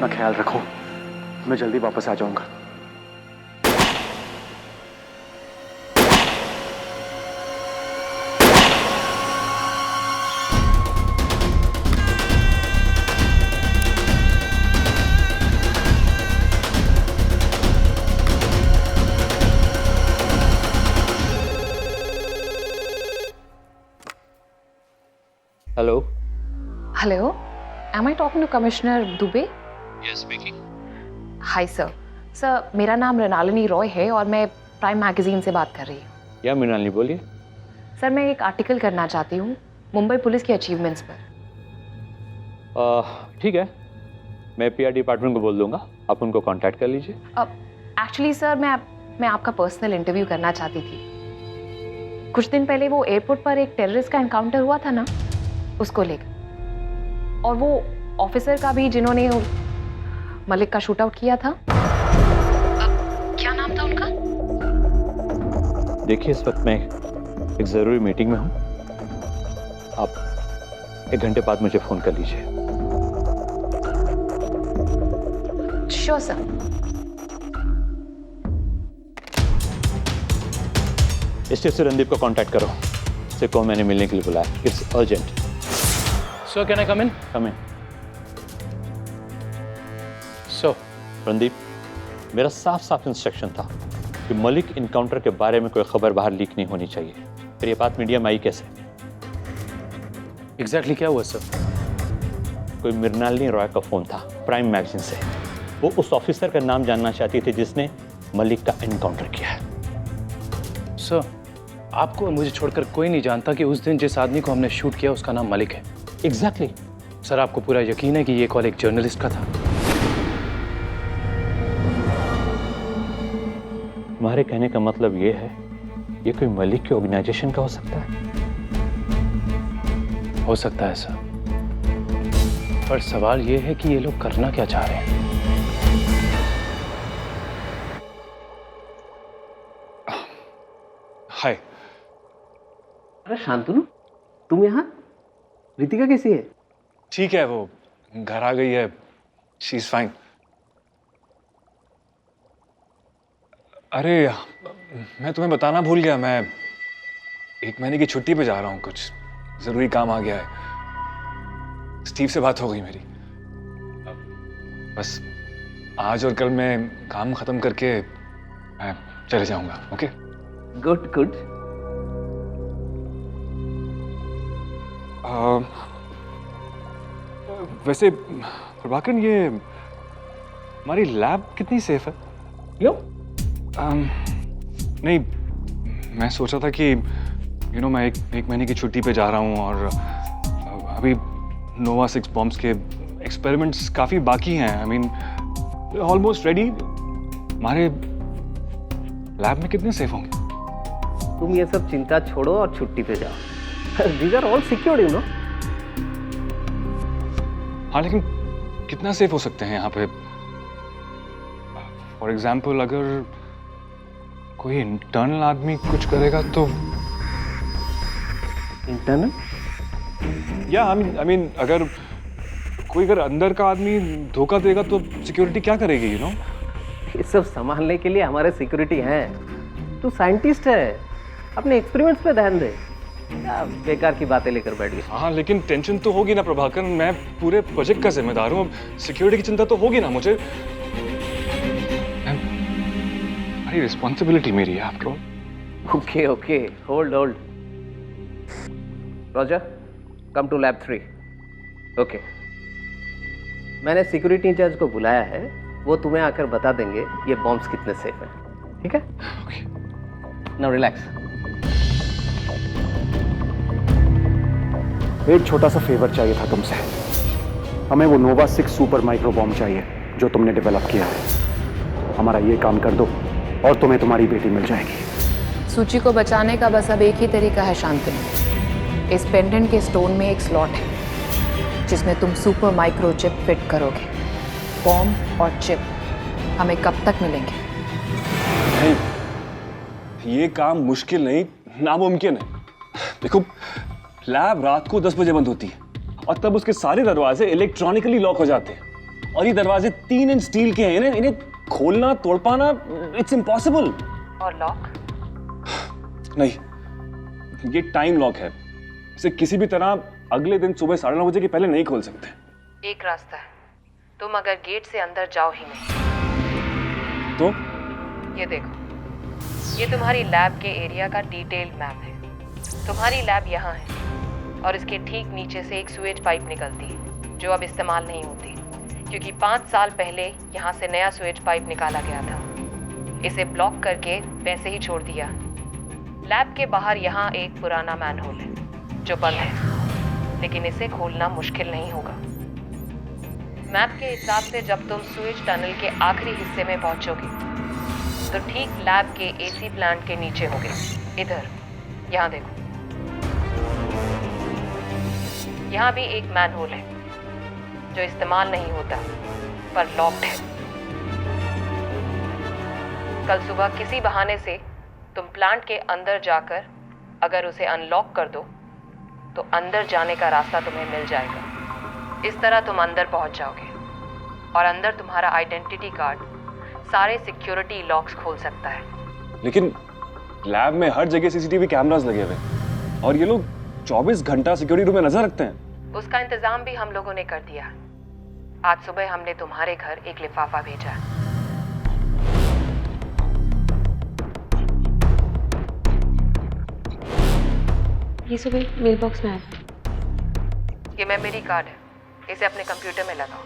अपना ख्याल रखो, मैं जल्दी वापस आ जाऊंगा। Hello. Hello. Am I talking to Commissioner Dubey? Yes, speaking. Hi sir. Sir, मेरा नाम मृणालिनी रॉय है और मैं प्राइम मैगजीन से बात कर रही हूँ। या मृणालिनी बोलिए। सर, मैं एक आर्टिकल करना चाहती हूँ मुंबई पुलिस की अचीवमेंट्स पर। ठीक है, मैं पीआर डिपार्टमेंट को बोल दूंगा, आप उनको कांटेक्ट कर लीजिए। एक्चुअली सर, मैं आपका पर्सनल इंटरव्यू करना चाहती थी। कुछ दिन पहले वो एयरपोर्ट पर एक टेररिस्ट का एनकाउंटर हुआ था ना, उसको लेकर, और वो ऑफिसर का भी जिन्होंने मलिक का शूट आउट किया था। क्या नाम था उनका? देखिए, इस वक्त मैं एक जरूरी मीटिंग में हूं, आप 1 घंटे बाद मुझे फोन कर लीजिए। Sure sir. स्टेट से रणदीप को कांटेक्ट करो, उसे कहो मैंने मिलने के लिए बुलाया, it's urgent. Sir, can I come in? Come in. So, Randeep, मेरा साफ साफ इंस्ट्रक्शन था कि मलिक इनकाउंटर के बारे में कोई खबर बाहर लीक नहीं होनी चाहिए। फिर ये बात मीडिया में आई कैसे? exactly क्या हुआ सर? कोई मृणालिनी रॉय का फोन था प्राइम मैगजीन से। वो उस ऑफिसर का नाम जानना चाहती थी जिसने मलिक का एनकाउंटर किया है। सर, आपको और मुझे छोड़कर कोई नहीं जानता कि उस दिन जिस आदमी को हमने शूट किया उसका नाम मलिक है। एग्जैक्टली। सर, आपको पूरा यकीन है कि ये कॉल एक जर्नलिस्ट का था? तुम्हारे कहने का मतलब ये है ये कोई मलिक की ऑर्गेनाइजेशन का हो सकता है? हो सकता है सर, पर सवाल ये है कि ये लोग करना क्या चाह रहे हैं। हाय। अरे शांतनु, तुम यहाँ? रितिका कैसी है? ठीक है, वो घर आ गई है, शी इज फाइन। अरे मैं तुम्हें बताना भूल गया, मैं 1 महीने की छुट्टी पे जा रहा हूँ, कुछ जरूरी काम आ गया है। स्टीव से बात हो गई मेरी, बस आज और कल मैं काम खत्म करके मैं चले जाऊंगा। ओके? Good good. वैसे प्रभाकर, ये हमारी लैब कितनी सेफ है? क्यों? नहीं, मैं सोचा था कि मैं एक महीने की छुट्टी पे जा रहा हूँ और अभी नोवा 6 बॉम्ब्स के एक्सपेरिमेंट्स काफ़ी बाकी हैं। I mean almost ready. हमारे लैब में कितने सेफ होंगे? तुम ये सब चिंता छोड़ो और छुट्टी पे जाओ। These are all secured, you know? हाँ, लेकिन कितना सेफ हो सकते हैं यहाँ पे? फॉर एग्जाम्पल, अगर कोई इंटरनल आदमी कुछ करेगा तो? इंटरनल? या आई मीन अगर अंदर का आदमी धोखा देगा तो सिक्योरिटी क्या करेगी? ये सब संभालने के लिए हमारे सिक्योरिटी हैं। तू साइंटिस्ट है, अपने एक्सपेरिमेंट्स पे ध्यान दे। क्या बेकार की बातें लेकर बैठ गए? हाँ, लेकिन टेंशन तो होगी ना प्रभाकर, मैं पूरे प्रोजेक्ट का जिम्मेदार हूँ, सिक्योरिटी की चिंता तो होगी ना मुझे। बड़ी रिस्पॉन्सिबिलिटी मेरी है आपको। Okay okay, hold hold. Roger, come to lab 3। Okay, मैंने सिक्योरिटी इंचार्ज को बुलाया है, वो तुम्हें आकर बता देंगे ये बॉम्ब्स कितने सेफ हैं। ठीक है? ओके। Now relax. एक छोटा सा फेवर चाहिए था तुमसे। हमें वो नोवा 6 सुपर माइक्रो बॉम्ब चाहिए जो तुमने डेवलप किया है। हमारा ये काम कर दो और तुम्हें तुम्हारी बेटी मिल जाएगी। सूची को बचाने का बस अब एक ही तरीका है शांतनु। इस पेंडेंट के स्टोन में एक स्लॉट है जिसमें तुम सुपर माइक्रो चिप फिट करोगे। बॉम्ब और चिप हमें कब तक मिलेंगे? नहीं, ये काम मुश्किल नहीं, नामुमकिन है। देखो, लैब रात को 10 बजे बंद होती है और तब उसके सारे दरवाजे इलेक्ट्रॉनिकली लॉक हो जाते हैं। और ये दरवाजे 3 इंच स्टील के हैं, इन्हें खोलना तोड़ पाना इट्स इम्पॉसिबल। और लॉक? नहीं, ये टाइम लॉक है, इसे किसी भी तरह अगले दिन सुबह 9:30 बजे के पहले नहीं खोल सकते। एक रास्ता है, तुम अगर गेट से अंदर जाओ ही नहीं तो ये देखो, ये तुम्हारी लैब के एरिया का डिटेल्ड मैप है। तुम्हारी लैब यहाँ है और इसके ठीक नीचे से एक स्वेज पाइप निकलती है जो अब इस्तेमाल नहीं होती, क्योंकि 5 साल पहले यहाँ से नया स्वेज पाइप निकाला गया था। इसे ब्लॉक करके वैसे ही छोड़ दिया। लैब के बाहर यहाँ एक पुराना मैनहोल है जो बंद है, लेकिन इसे खोलना मुश्किल नहीं होगा। मैप के हिसाब से जब तुम स्वेज टनल के आखिरी हिस्से में पहुंचोगे तो ठीक लैब के एसी प्लांट के नीचे होगे। इधर, यहाँ देखो, यहाँ भी एक मैनहोल है जो इस्तेमाल नहीं होता पर लॉक्ड है। कल सुबह किसी बहाने से तुम प्लांट के अंदर जाकर अगर उसे अनलॉक कर दो तो अंदर जाने का रास्ता तुम्हें मिल जाएगा। इस तरह तुम अंदर पहुंच जाओगे और अंदर तुम्हारा आइडेंटिटी कार्ड सारे सिक्योरिटी लॉक्स खोल सकता है। लेकिन लैब में हर जगह सीसीटीवी कैमरास लगे हुए हैं और ये लोग 24 घंटा सिक्योरिटी रूम में नजर रखते हैं। उसका इंतजाम भी हम लोगों ने कर दिया। आज सुबह हमने तुम्हारे घर एक लिफाफा भेजा। ये सुबह मेल बॉक्स में आया। ये मेमोरी कार्ड है, इसे अपने कंप्यूटर में लगाओ।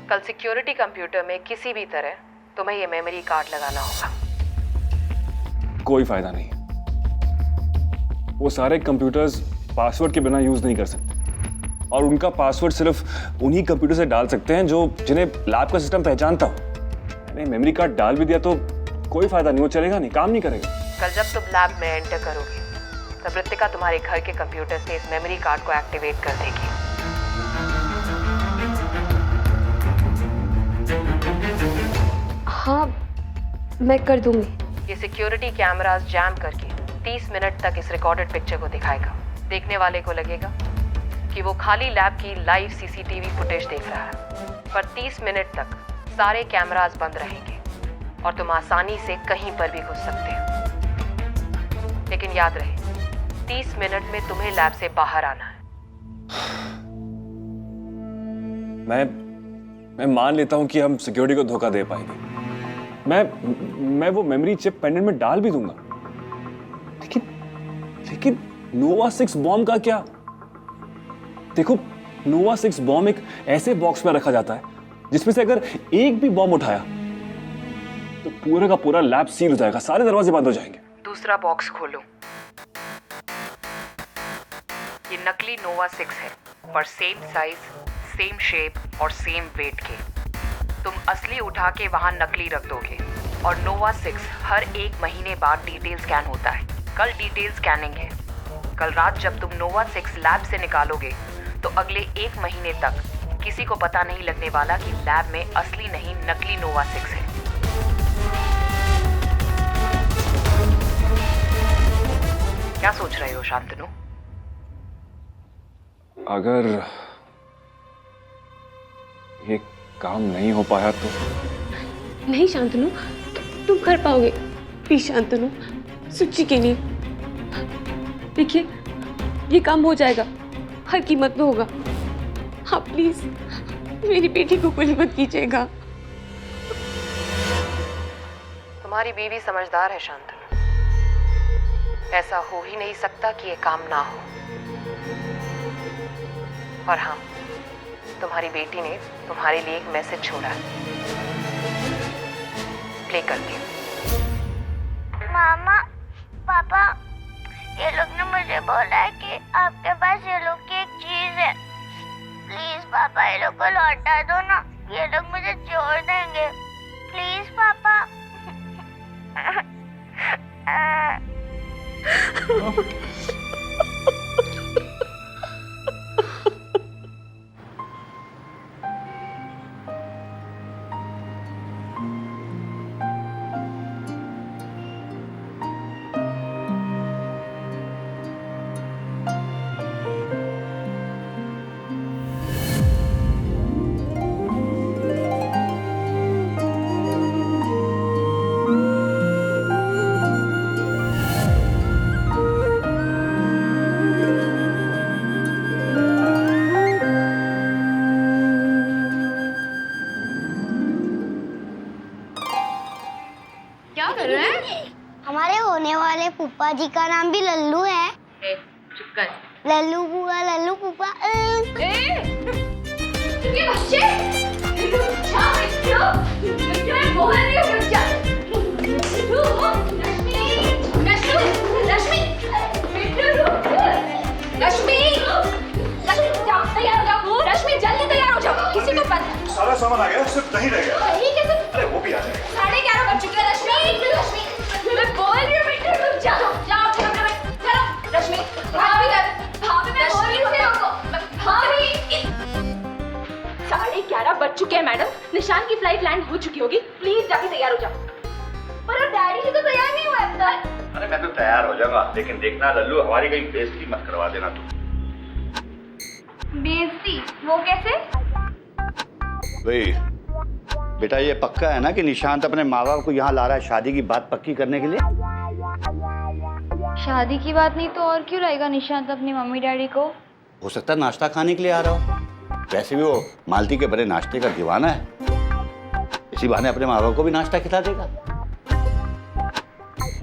कल सिक्योरिटी कंप्यूटर में किसी भी तरह तुम्हें ये मेमोरी कार्ड लगाना होगा। कोई फायदा नहीं, वो सारे कंप्यूटर्स पासवर्ड के बिना यूज नहीं कर सकते और उनका पासवर्ड सिर्फ उन्हीं कंप्यूटर से डाल सकते हैं जो जिन्हें लैब का सिस्टम पहचानता हो। मैंने मेमोरी कार्ड डाल भी दिया तो कोई फायदा नहीं, वो चलेगा नहीं, काम नहीं करेगा। कल जब तुम लैब में एंटर करोगे तब ऋतिका तुम्हारे घर के कंप्यूटर से इस मेमोरी कार्ड को एक्टिवेट कर देगी। हाँ, मैं कर दूंगी। ये सिक्योरिटी कैमरास जैम करके 30 मिनट तक इस रिकॉर्डेड पिक्चर को दिखाएगा। देखने वाले को लगेगा कि वो खाली लैब की लाइव सीसीटीवी फुटेज देख रहा है, पर 30 मिनट तक सारे कैमरास बंद रहेंगे और तुम आसानी से कहीं पर भी घुस सकते हो। लेकिन याद रहे, 30 मिनट में तुम्हें लैब से बाहर आना है। मैं मान लेता हूं कि हम सिक्योरिटी को धोखा दे पाएंगे। मैं वो मेमोरी चिप पेंडेंट में डाल भी दूंगा, लेकिन नोवा 6 बॉम्ब का क्या? देखो, नोवा 6 बॉम्ब एक ऐसे बॉक्स में रखा जाता है जिसमें से अगर एक भी बॉम्ब उठाया तो पूरा का पूरा लैब सील हो जाएगा, सारे दरवाजे बंद हो जाएंगे। दूसरा बॉक्स खोलो। ये नकली नोवा 6 है, पर सेम साइज, सेम शेप और सेम वेट के। तुम असली उठा के वहां नकली रख दोगे और नोवा 6 हर 1 महीने बाद डिटेल स्कैन होता है। कल डिटेल स्कैनिंग है। कल रात जब तुम नोवा 6 लैब से निकालोगे तो अगले 1 महीने तक किसी को पता नहीं लगने वाला कि लैब में असली नहीं नकली नोवा 6 है। क्या सोच रहे हो शांतनु? अगर ये काम नहीं हो पाया तो? नहीं शांतनु, तुम कर पाओगे। प्लीज शांतनु, सुच्ची के लिए देखिए, ये काम हो जाएगा, हर कीमत पे होगा। हाँ प्लीज, मेरी बेटी को कुछ मत कीजिएगा। तुम्हारी बीवी समझदार है शांतनु, ऐसा हो ही नहीं सकता कि ये काम ना हो। और हाँ, तुम्हारी बेटी ने तुम्हारे लिए एक मैसेज छोड़ा है, प्ले करती हूँ। मामा, पापा, ये लोग ने मुझे बोला है कि आपके पास ये लोग की एक चीज है। प्लीज पापा, ये लोग को लौटा दो ना, ये लोग मुझे छोड़ देंगे। प्लीज पापा। मेरे फूफा जी का नाम भी लल्लू है। चुप कर। लल्लू बुआ, लल्लू फूफा। ये बच्चे जा मिट्टू, मिट्टू मैं बोल रही हूँ रुक जा। मिट्टू, रश्मि, रश्मि, रश्मि, मिट्टू रुक। रश्मि, रश्मि जाओ, तैयार हो जाओ। रश्मि जल्दी तैयार हो जाओ, किसी को पता। सारा सामान आ गया, सिर्फ दही रह गया। दही कैसे? अरे वो भी आ जाएगा। 11:30 बज चुके हैं। रश्मि, रश्मि, मैं बोल रही हूँ मिट्टू रुक जा। जाओ अपने कमरे में, चलो। रश्मि, भाभी मैं बोल रही हूँ भाभी। 11:30 बज चुके हैं मैडम। निशान की फ्लाइट लैंड हो चुकी होगी, प्लीज जाके तैयार हो जाओ। पर डैडी जी तो तैयार नहीं हुए अब तक। अरे मैं तो तैयार हो जाऊंगा, लेकिन देखना लल्लू हमारी कहीं बेइज्जती मत करवा देना तू। बेइज्जती? वो कैसे? भाई बेटा ये पक्का है ना कि निशांत अपने माँ बाप को यहाँ ला रहा है शादी की बात पक्की करने के लिए? शादी की बात नहीं तो और क्यों रहेगा निशांत अपनी मम्मी डैडी को? हो सकता है नाश्ता खाने के लिए आ रहा हो। वैसे भी वो मालती के बड़े नाश्ते का दीवाना है, इसी बहाने अपने माँ बाप को भी नाश्ता खिला देगा।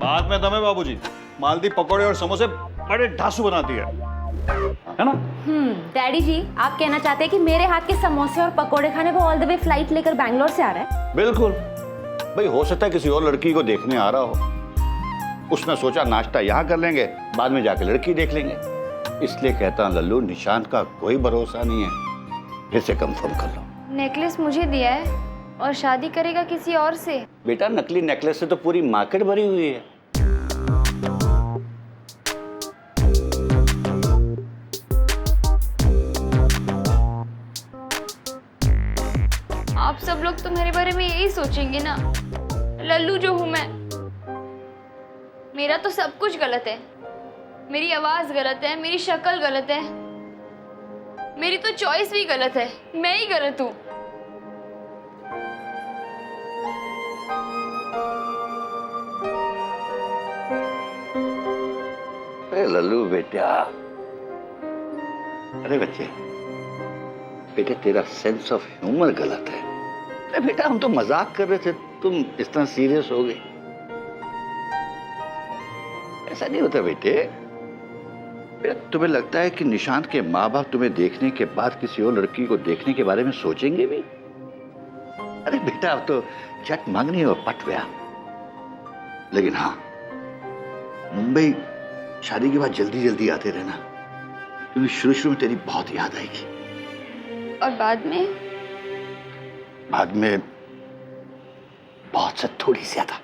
बाद में दमे बाबूजी, मालती पकौड़े और समोसे बड़े ढासू बनाती है ना? डैडी जी आप कहना चाहते हैं कि मेरे हाथ के समोसे और पकोड़े खाने को ऑल द वे फ्लाइट लेकर बैंगलोर से आ रहा है? बिल्कुल भाई, हो सकता है किसी और लड़की को देखने आ रहा हो, उसने सोचा नाश्ता यहाँ कर लेंगे, बाद में जाके लड़की देख लेंगे। इसलिए कहता हूँ लल्लू, निशांत का कोई भरोसा नहीं है, फिर से कंफर्म कर लो। नेकलेस मुझे दिया है और शादी करेगा किसी और से। बेटा नकली नेकलेस से तो पूरी मार्केट भरी हुई है। आप सब लोग तो मेरे बारे में यही सोचेंगे ना, लल्लू जो हूं मैं। मेरा तो सब कुछ गलत है, मेरी आवाज गलत है, मेरी शक्ल गलत है, मेरी तो चॉइस भी गलत है, मैं ही गलत हूँ। अरे लल्लू बेटा, अरे बच्चे, बेटे तेरा सेंस ऑफ ह्यूमर गलत है। अरे बेटा हम तो मजाक कर रहे थे, तुम इस तरह सीरियस हो गए। ऐसा नहीं होता बेटे। तुम्हें लगता है कि निशांत के माँ बाप तुम्हें देखने के बाद किसी और लड़की को देखने के बारे में सोचेंगे भी? अरे बेटा अब तो चट मांगनी और पट गया। लेकिन हाँ, मुंबई शादी के बाद जल्दी जल्दी आते रहना, क्योंकि शुरू शुरू में तेरी बहुत याद आएगी। और बाद में? बाद में बहुत से थोड़ी ज्यादा।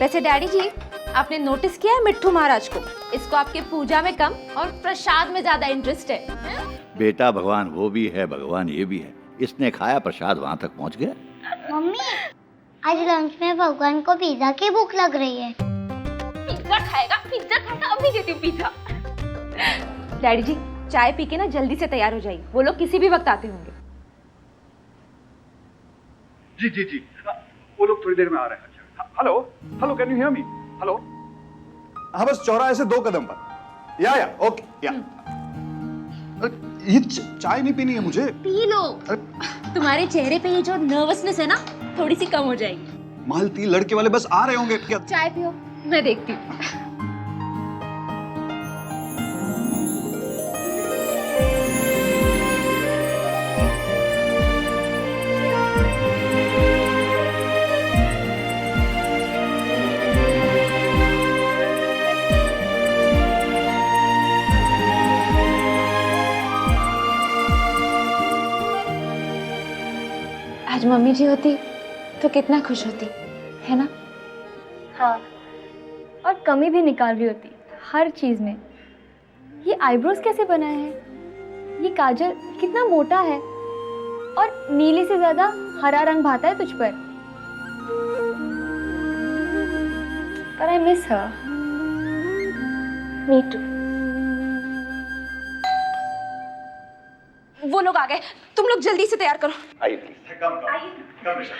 वैसे डैडी जी आपने नोटिस किया है मिट्ठू महाराज को? इसको आपके पूजा में कम और प्रसाद में ज्यादा इंटरेस्ट है। बेटा भगवान वो भी है, भगवान ये भी है। इसने खाया प्रसाद वहां तक पहुंच गया। मम्मी आज लंच में भगवान को पिज्जा की भूख लग रही है। पिज्जा खाएगा? अभी देती हूँ पिज्जा। डैडी जी चाय पी के ना जल्दी से तैयार हो जाइए, वो लोग किसी भी वक्त आते होंगे। जी जी जी, वो लोग थोड़ी देर में आ रहे हैं। Hello hello, can you hear me? Hello, हाँ बस चौराहे से 2 कदम पर। या ओके या। ये चाय नहीं पीनी है मुझे। पी लो, तुम्हारे चेहरे पे ये जो नर्वसनेस है ना थोड़ी सी कम हो जाएगी। मालती लड़के वाले बस आ रहे होंगे क्या? चाय पियो, मैं देखती हूँ। आज मम्मी जी होती तो कितना खुश होती, है ना? हाँ, और कमी भी निकाल रही होती हर चीज में। ये आईब्रोज कैसे बनाए हैं? ये काजल कितना मोटा है? और नीले से ज्यादा हरा रंग भाता है तुझ पर। पर I miss her. Me to. वो लोग आ गए, तुम लोग जल्दी से तैयार करो। आइए प्लीज। कम निशान।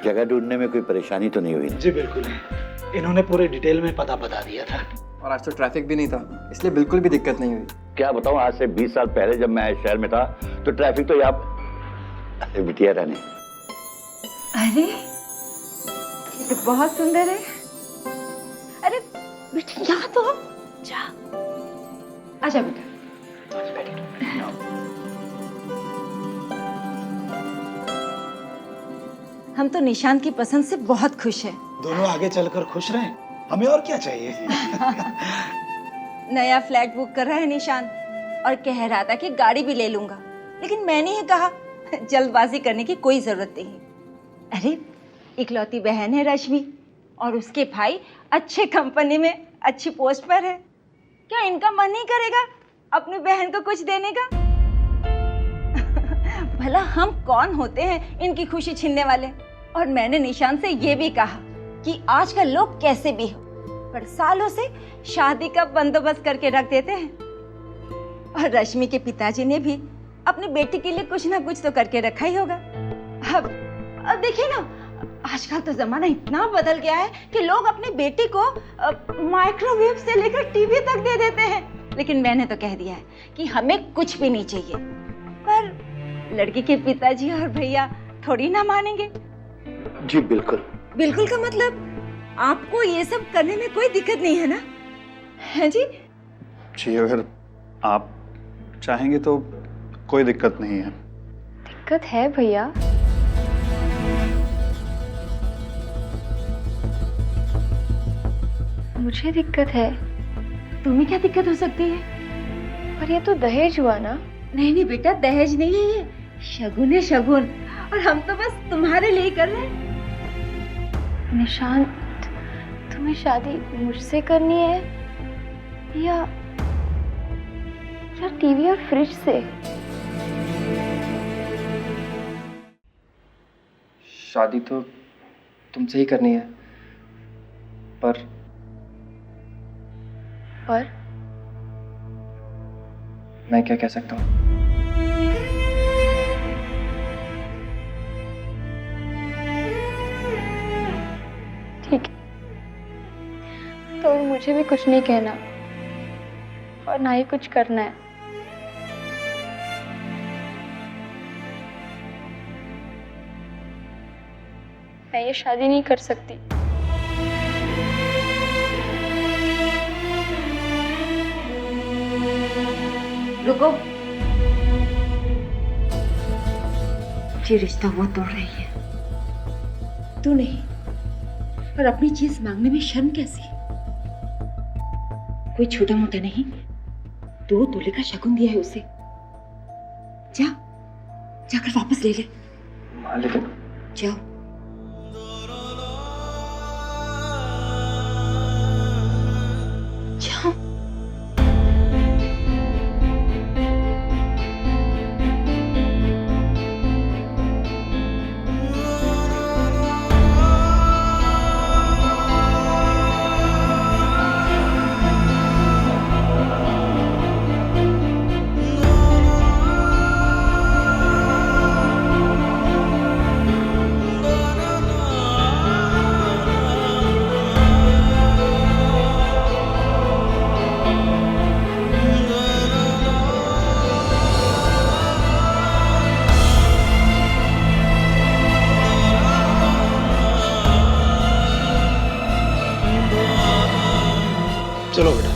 जगह ढूंढने में कोई परेशानी तो नहीं हुई? जी बिल्कुल नहीं, इन्होंने पूरे डिटेल में पता बता दिया था। और आज तो ट्रैफिक भी नहीं था, इसलिए बिल्कुल भी दिक्कत नहीं हुई। क्या बताऊं, आज से 20 साल पहले जब मैं शहर में था तो ट्रैफिक तो यहाँ बिटिया रानी। अरे ये तो बहुत सुंदर है। अरे बेटा यहाँ तो जा, आजा बेटा। हम तो निशांत की पसंद से बहुत खुश हैं। दोनों आगे चलकर खुश रहें, हमें और क्या चाहिए। नया फ्लैट बुक कर रहा है निशांत और कह रहा था कि गाड़ी भी ले लूंगा, लेकिन मैंने ही कहा जल्दबाजी करने की कोई जरूरत नहीं। अरे इकलौती बहन है रश्मि और उसके भाई अच्छे कंपनी में अच्छी पोस्ट पर है। क्या इनका मन नहीं करेगा अपनी बहन को कुछ देने का? भला हम कौन होते हैं इनकी खुशी छीनने वाले। और मैंने निशांत से ये भी कहा कि आजकल लोग कैसे भी हो, पर सालों से शादी का बंदोबस्त करके रख देते हैं। और रश्मि के पिताजी ने भी अपनी बेटी के लिए कुछ ना कुछ तो करके रखा ही होगा। अब देखिए ना, आजकल तो जमाना इतना बदल गया है कि लोग अपनी बेटी को माइक्रोवेव से लेकर टीवी तक दे देते हैं। लेकिन मैंने तो कह दिया है कि हमें कुछ भी नहीं चाहिए। पर लड़की के पिताजी और भैया थोड़ी ना मानेंगे। जी बिल्कुल। बिल्कुल का मतलब आपको ये सब करने में कोई दिक्कत नहीं है ना? है जी? जी अगर आप चाहेंगे तो कोई दिक्कत नहीं है। दिक्कत है भैया। मुझे दिक्कत है। तुम्हें क्या दिक्कत हो सकती है? पर ये तो दहेज हुआ ना। नहीं नहीं बेटा, दहेज नहीं है ये, शगुन है शगुन। और हम तो बस तुम्हारे लिए कर रहे हैं। निशांत, तुम्हें शादी मुझसे करनी है या टीवी और फ्रिज से? शादी तो तुमसे ही करनी है, पर मैं क्या कह सकता हूँ? ठीक है, तो मुझे भी कुछ नहीं कहना और ना ही कुछ करना है। मैं ये शादी नहीं कर सकती। रुको, ये रिश्ता वो तोड़ रही है, तू नहीं। और अपनी चीज मांगने में शर्म कैसी? कोई छोटा मोटा नहीं, 2 तोले का शगुन दिया है उसे। जाकर वापस ले ले। लेकिन जाओ। जाओ। चलो बेटा।